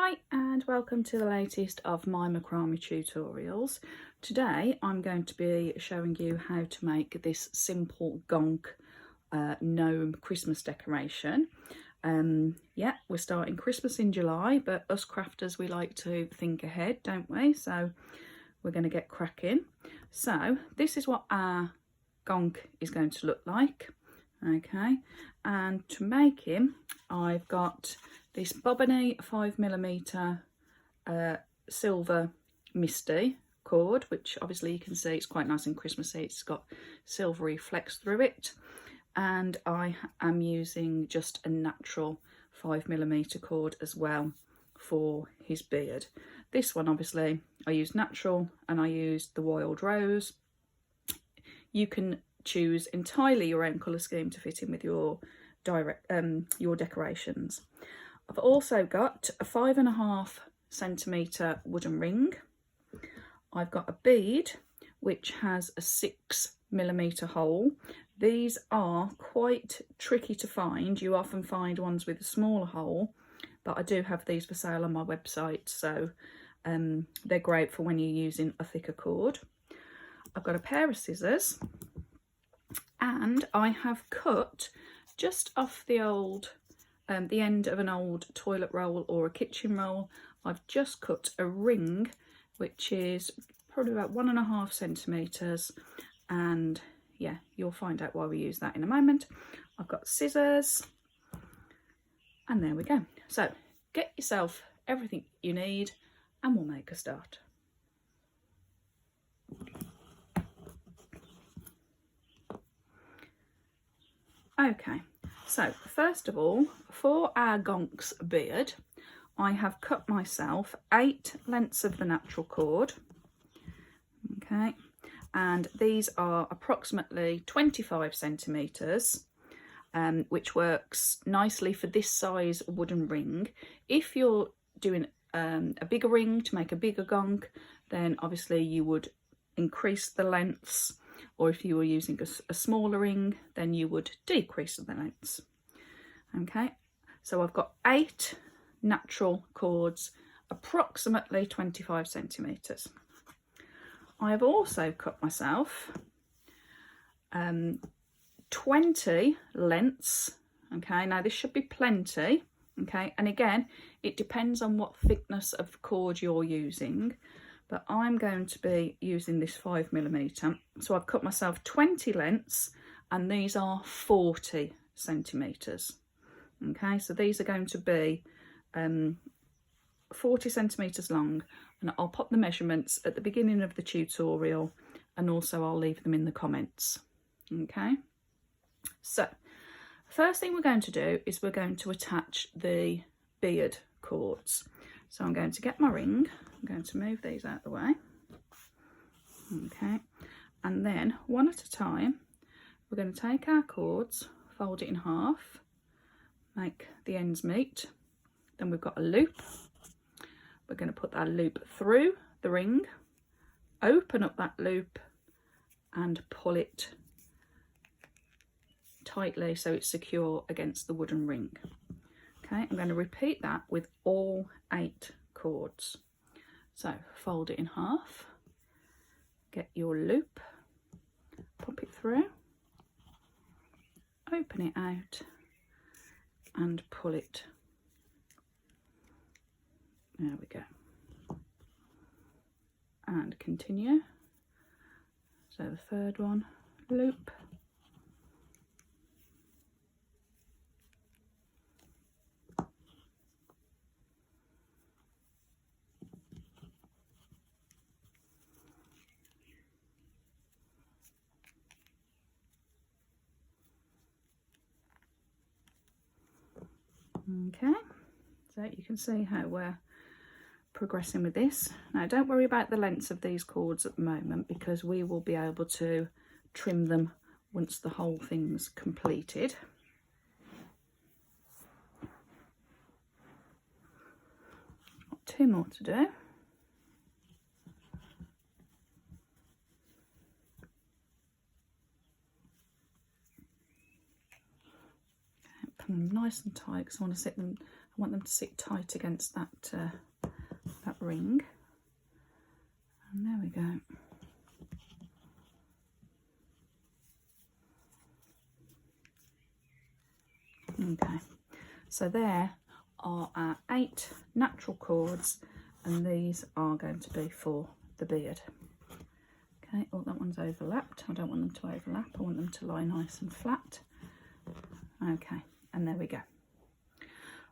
Hi and welcome to the latest of my macrame tutorials. Today I'm going to be showing you how to make this simple Gonk Gnome Christmas decoration. Yeah, we're starting Christmas in July, but us crafters, we like to think ahead, don't we? So we're going to get cracking. So this is what our Gonk is going to look like. Okay, and to make him I've got this Bobbiny 5mm silver misty cord, which obviously you can see it's quite nice and Christmassy. It's got silvery flecks through it, and I am using just a natural 5mm cord as well for his beard. This one obviously I used natural and I used the wild rose. You can choose entirely your own colour scheme to fit in with your decorations. I've also got a 5.5cm wooden ring. I've got a bead which has a 6mm hole. These are quite tricky to find. You often find ones with a smaller hole, but I do have these for sale on my website, so they're great for when you're using a thicker cord. I've got a pair of scissors, and I have cut just off the old the end of an old toilet roll or a kitchen roll. I've just cut a ring which is probably about 1.5cm, and yeah, you'll find out why we use that in a moment. I've got scissors, and there we go. So get yourself everything you need and we'll make a start. Okay, so first of all, for our Gonk's beard, I have cut myself 8 lengths of the natural cord. Okay, and these are approximately 25cm, which works nicely for this size wooden ring. If you're doing a bigger ring to make a bigger Gonk, then obviously you would increase the lengths, or if you were using a smaller ring, then you would decrease the lengths. Okay, so I've got 8 natural cords, approximately 25cm. I have also cut myself 20 lengths. Okay, now this should be plenty. Okay, and again, it depends on what thickness of cord you're using, but I'm going to be using this 5mm. So I've cut myself 20 lengths, and these are 40cm. Okay, so these are going to be 40cm long, and I'll pop the measurements at the beginning of the tutorial, and also I'll leave them in the comments. Okay, so first thing we're going to do is we're going to attach the beard cords. So I'm going to get my ring, I'm going to move these out of the way. Okay, and then one at a time, we're going to take our cords, fold it in half, make the ends meet. Then we've got a loop. We're going to put that loop through the ring, open up that loop and pull it tightly so it's secure against the wooden ring. Okay, I'm going to repeat that with all 8 cords. So fold it in half, get your loop, pop it through, open it out and pull it. There we go. And continue. So the third one, loop. Okay, so you can see how we're progressing with this. Now don't worry about the lengths of these cords at the moment, because we will be able to trim them once the whole thing's completed. Got 2 more to do. Put them nice and tight because I want to want them to sit tight against that that ring. And there we go. Okay, so there are our 8 natural cords, and these are going to be for the beard. Okay, oh, that one's overlapped. I don't want them to overlap. I want them to lie nice and flat. Okay, and there we go.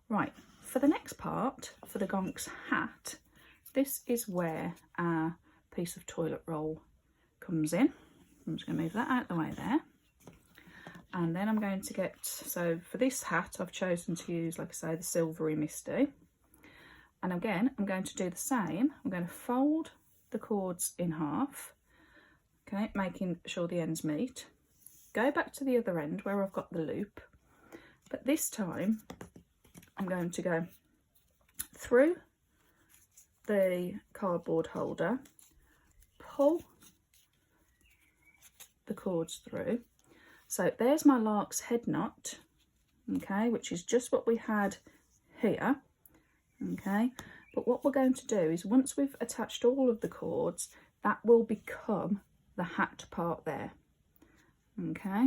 Right, for the next part, for the Gonk's hat, this is where our piece of toilet roll comes in. I'm just going to move that out of the way there. And then I'm going to get, so for this hat, I've chosen to use, like I say, the Silvery Misty. And again, I'm going to do the same. I'm going to fold the cords in half, okay, making sure the ends meet. Go back to the other end where I've got the loop. But this time, I'm going to go through the cardboard holder, pull the cords through. So there's my lark's head knot, okay, which is just what we had here, okay. But what we're going to do is once we've attached all of the cords, that will become the hat part there, okay.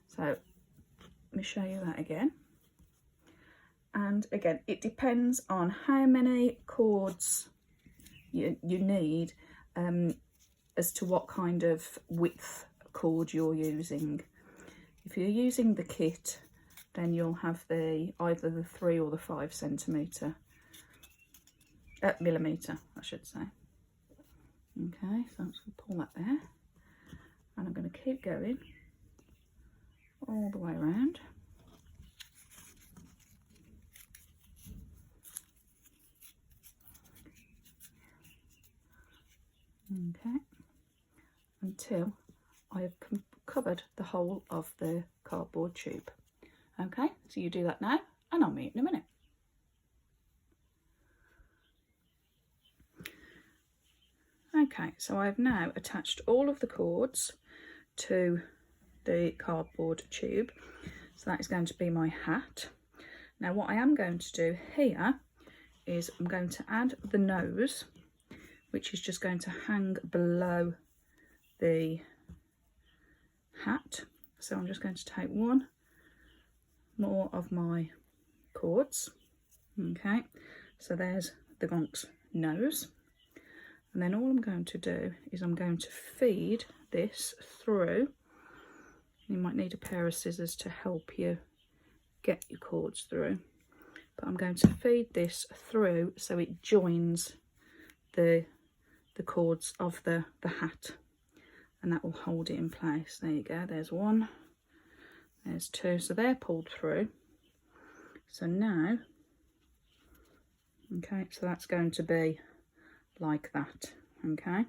So let me show you that again. And again, it depends on how many cords you need as to what kind of width cord you're using. If you're using the kit, then you'll have either the 3 or the 5 centimetre, millimetre, I should say. Okay, so I'm just going to pull that there, and I'm going to keep going all the way around. Okay, until I have covered the whole of the cardboard tube. Okay, so you do that now, and I'll meet you in a minute. Okay, so I've now attached all of the cords to the cardboard tube. So that is going to be my hat. Now what I am going to do here is I'm going to add the nose, which is just going to hang below the hat. So I'm just going to take one more of my cords. Okay, so there's the Gonk's nose. And then all I'm going to do is I'm going to feed this through. You might need a pair of scissors to help you get your cords through. But I'm going to feed this through so it joins the cords of the hat. And that will hold it in place. There you go, there's one, there's 2, so they're pulled through. So now, okay, so that's going to be like that, okay.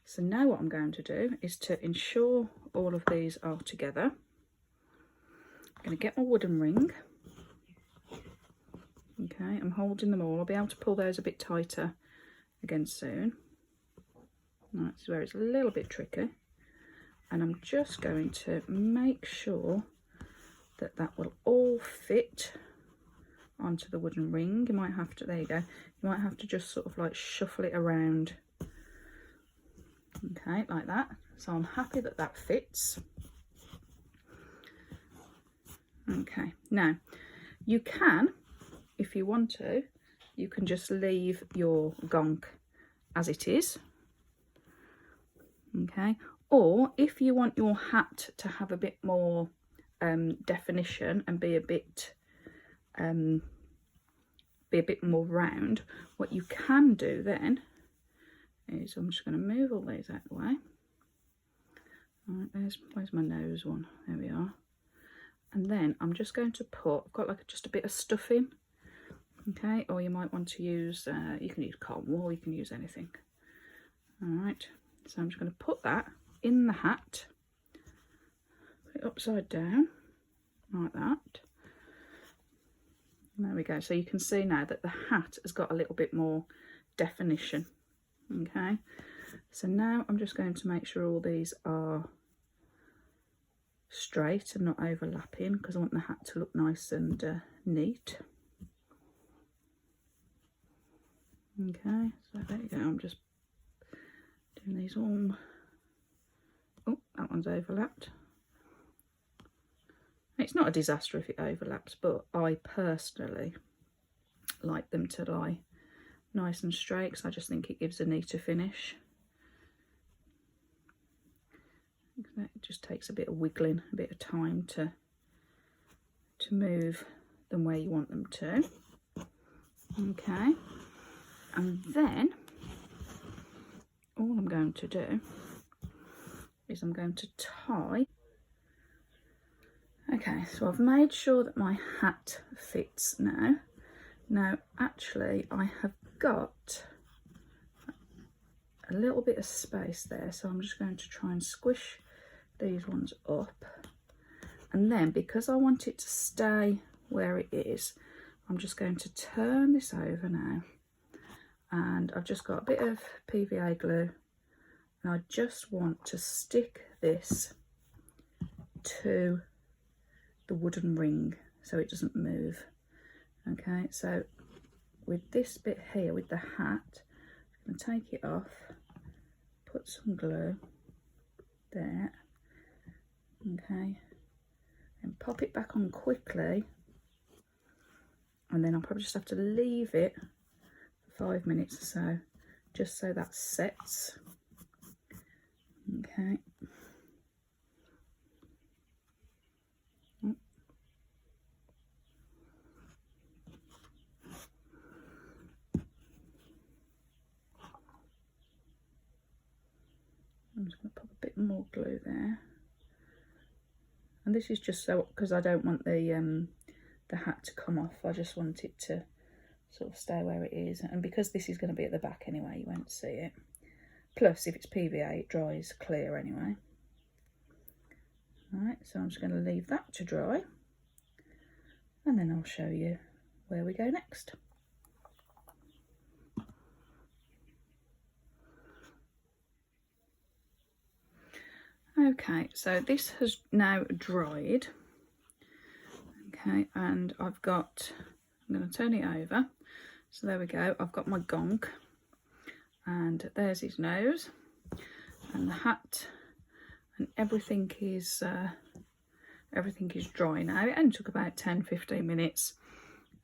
So now what I'm going to do is to ensure all of these are together. I'm going to get my wooden ring, okay, I'm holding them all. I'll be able to pull those a bit tighter again soon. That's where it's a little bit tricky, and I'm just going to make sure that that will all fit onto the wooden ring. You might have to, there you go, you might have to just sort of like shuffle it around, okay, like that. So I'm happy that that fits. Okay, now you can, if you want to, you can just leave your Gonk as it is. Okay, or if you want your hat to have a bit more definition and be a bit more round, what you can do then is, I'm just going to move all these out of the way. All right, where's my nose one? There we are. And then I'm just going to put, I've got like just a bit of stuffing, okay, or you might want to use, you can use cotton wool, you can use anything. All right. So I'm just going to put that in the hat, put it upside down, like that. And there we go. So you can see now that the hat has got a little bit more definition. Okay. So now I'm just going to make sure all these are straight and not overlapping, because I want the hat to look nice and neat. Okay, so there you go. I'm just doing these all. Oh, that one's overlapped. It's not a disaster if it overlaps, but I personally like them to lie nice and straight because I just think it gives a neater finish. It just takes a bit of wiggling, a bit of time to move them where you want them to. Okay, and then all I'm going to do is I'm going to tie. Okay, so I've made sure that my hat fits now. Now, actually, I have got a little bit of space there, so I'm just going to try and squish these ones up. And then, because I want it to stay where it is, I'm just going to turn this over now. And I've just got a bit of PVA glue, and I just want to stick this to the wooden ring so it doesn't move. Okay, so with this bit here, with the hat, I'm going to take it off, put some glue there, okay, and pop it back on quickly, and then I'll probably just have to leave it for 5 minutes or so, just so that sets. Okay. I'm just going to pop a bit more glue there, and this is just so because I don't want the hat to come off. I just want it to sort of stay where it is, and because this is going to be at the back anyway, you won't see it. Plus, if it's PVA, it dries clear anyway. Right, so I'm just going to leave that to dry, and then I'll show you where we go next. Okay, so this has now dried. Okay, and I'm going to turn it over. So there we go, I've got my gonk, and there's his nose, and the hat, and everything is dry now. It only took about 10-15 minutes.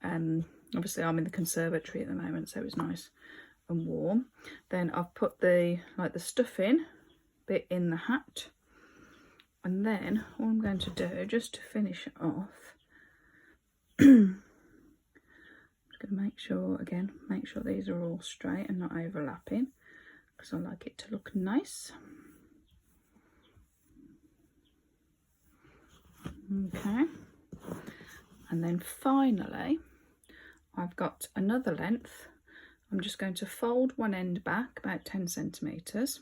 Obviously I'm in the conservatory at the moment, so it's nice and warm. Then I've put the stuffing bit in the hat, and then all I'm going to do, just to finish it off, I'm just going to make sure these are all straight and not overlapping, because I like it to look nice. Okay, and then finally I've got another length. I'm just going to fold one end back about 10 centimetres,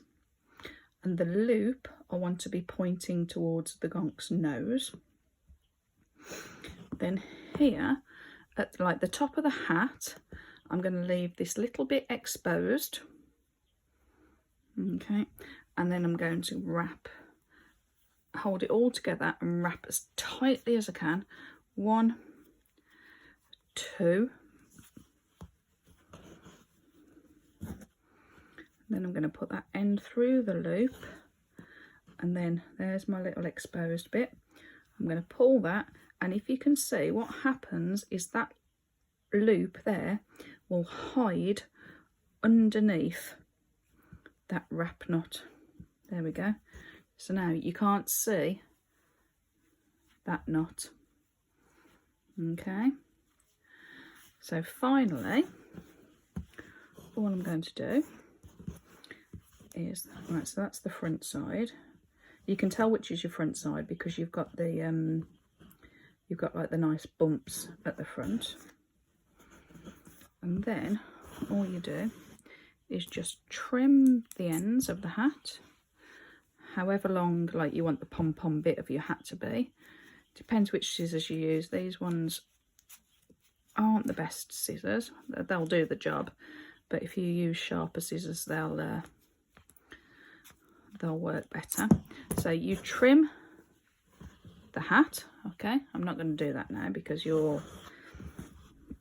and the loop I want to be pointing towards the gonk's nose. Then here at like the top of the hat, I'm going to leave this little bit exposed. Okay, and then I'm going to hold it all together and wrap as tightly as I can. 1, 2. Then I'm going to put that end through the loop, and then there's my little exposed bit. I'm going to pull that, and if you can see, what happens is that loop there will hide underneath that wrap knot. There we go. So now you can't see that knot. Okay, so finally all I'm going to do is, right, so that's the front side. You can tell which is your front side because you've got the like the nice bumps at the front. And then all you do is just trim the ends of the hat however long like you want the pom-pom bit of your hat to be. Depends which scissors you use. These ones aren't the best scissors, they'll do the job, but if you use sharper scissors they'll work better. So you trim the hat. Okay, I'm not going to do that now because you're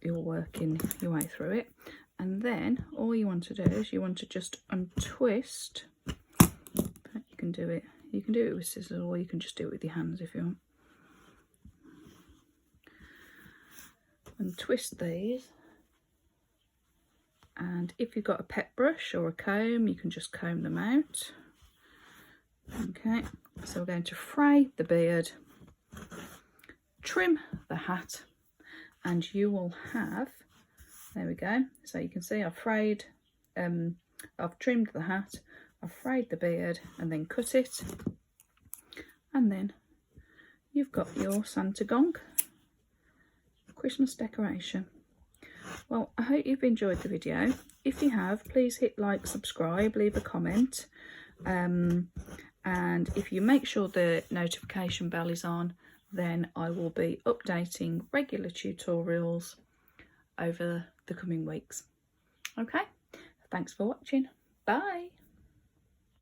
working your way through it, And then all you want to do is you want to just untwist. You can do it with scissors, or you can just do it with your hands if you want. Untwist these, and if you've got a pet brush or a comb, you can just comb them out. Okay, so we're going to fray the beard, trim the hat, and you will have, there we go. So you can see I've frayed, I've trimmed the hat, I've frayed the beard and then cut it, and then you've got your Santa Gonk Christmas decoration. Well, I hope you've enjoyed the video. If you have, please hit like, subscribe, leave a comment, and if you make sure the notification bell is on, then I will be updating regular tutorials over the coming weeks. Okay, thanks for watching. Bye.